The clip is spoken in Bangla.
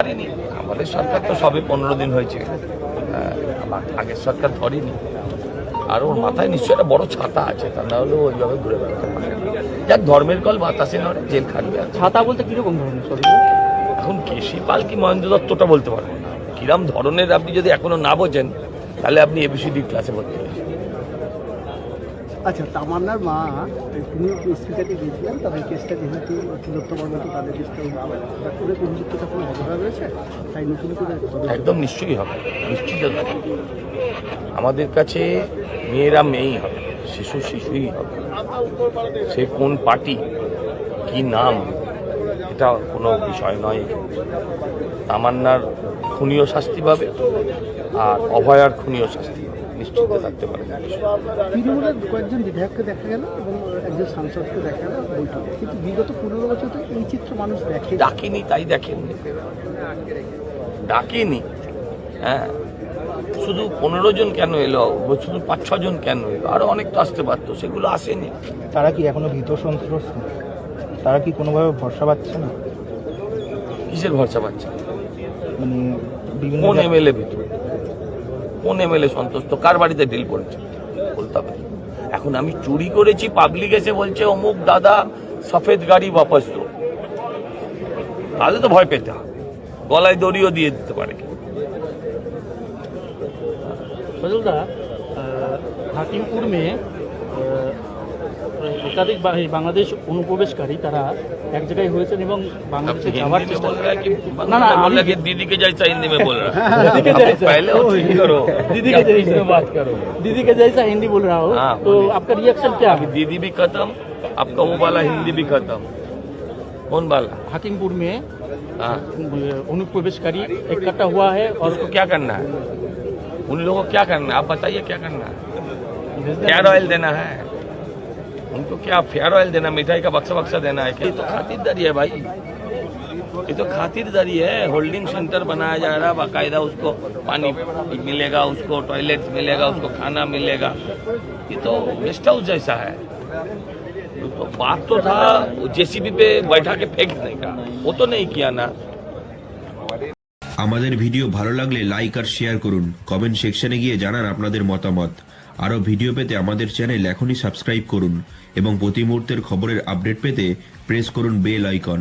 পারেনি। আমাদের সরকার তো সবে 15 দিন হয়েছে, আগের সরকার ধরেনি। আর ওর মাথায় নিশ্চয়ই একটা বড় ছাতা আছে, তা না হলেও ওইভাবে ঘুরে বেড়াতে পারে। যাক, ধর্মের কল বাতাসে নড়ে, জেল খাটবে। ছাতা বলতে কিরকম ধরনের সব? এখন কেশি পাল কি মহেন্দ্র দত্তটা বলতে পারবো না। কিরম ধরনের আপনি যদি এখনো না বোঝেন, তাহলে আপনি এবিসিডি ক্লাসে ভর্তি হয়েছেন। আচ্ছা, তামান্নার মা তিনি স্পিকারকে গিয়েছিলেন, তাদের কেসটা যেহেতু তিলোত্তমার তাদের করে অভিযুক্তটা কোনো অবদান রয়েছে, তাই নতুন করে একদম নিশ্চয়ই হবে, নিশ্চিত থাকে। আমাদের কাছে মেয়েরা মেয়েই হবে, শিশু শিশুই হবে। সে কোন পার্টি, কি নাম, এটা কোনো বিষয় নয়। তামান্নার খুনিও শাস্তি পাবে, আর অভয়ার খুনিও শাস্তি পাবে, নিশ্চিত থাকতে পারে। তৃণমূলের কয়েকজন বিধায়ককে দেখা গেল এবং একজন সাংসদকে দেখা গেল বৈঠকে, কিন্তু বিগত 15 বছর তো এই চিত্র মানুষ দেখে ডাকেনি, তাই দেখেননি, ডাকেনি। হ্যাঁ, শুধু 15 জন কেন এলো, শুধু 5-6 জন কেন এলো, আরো অনেক তো আসতে পারতো, সেগুলো আসেনি। তারা কি এখনো ভীত সন্ত্রস্ত? তারা কি কোনোভাবে ভরসা পাচ্ছে না? কিসের ভরসা পাচ্ছে? মানে বিভিন্ন কোন এমএলএ ভিতরে, কোন এমএলএ সন্তুষ্ট? কার বাড়িতে ডিল করেছে বলতে হবে। এখন আমি চুরি করেছি, পাবলিক এসে বলছে অমুক দাদা সফেদ গাড়ি বাপস দো, তাহলে তো ভয় পেতে হবে, গলায় দড়িও দিয়ে দিতে পারে। সজলদা, হাকিমপুর में একাধিক বাংলাদেশ অনুপ্রবেশকারী তারা এক জায়গায় হয়েছেন এবং বাংলাদেশে যাওয়ার চেষ্টা না না बोल रहा कि दीदी के जैसा हिंदी में बोल रहा है। पहले वो ठीक करो, दीदी के जैसा बात करो, दीदी के जैसा हिंदी बोल रहा हो, हाँ, तो आपका रिएक्शन क्या है? दीदी भी खत्म, आपका वो वाला हिंदी भी खत्म। कौन वाला? हाकिमपुर में हाँ, अनुप्रवेशकारी इकट्ठा हुआ है और उसको क्या करना है? उन लोगों को क्या करना है? आप बताइए क्या करना है? फेयर ऑयल देना है उनको? क्या फेयर ऑयल देना, मिठाई का बक्सा बक्सा देना है? ये तो खातिरदारी है भाई, ये तो खातिरदारी है। होल्डिंग सेंटर बनाया जा रहा है बाकायदा, उसको पानी मिलेगा, उसको टॉयलेट मिलेगा, उसको खाना मिलेगा। ये तो गेस्ट हाउस जैसा है। तो बात तो था जेसीबी पे बैठा के फेंकने का, वो तो नहीं किया ना। আমাদের ভিডিও ভালো লাগলে লাইক আর শেয়ার করুন, কমেন্ট সেকশনে গিয়ে জানান আপনাদের মতামত। আরও ভিডিও পেতে আমাদের চ্যানেল এখনই সাবস্ক্রাইব করুন এবং প্রতি মুহূর্তের খবরের আপডেট পেতে প্রেস করুন বেল আইকন।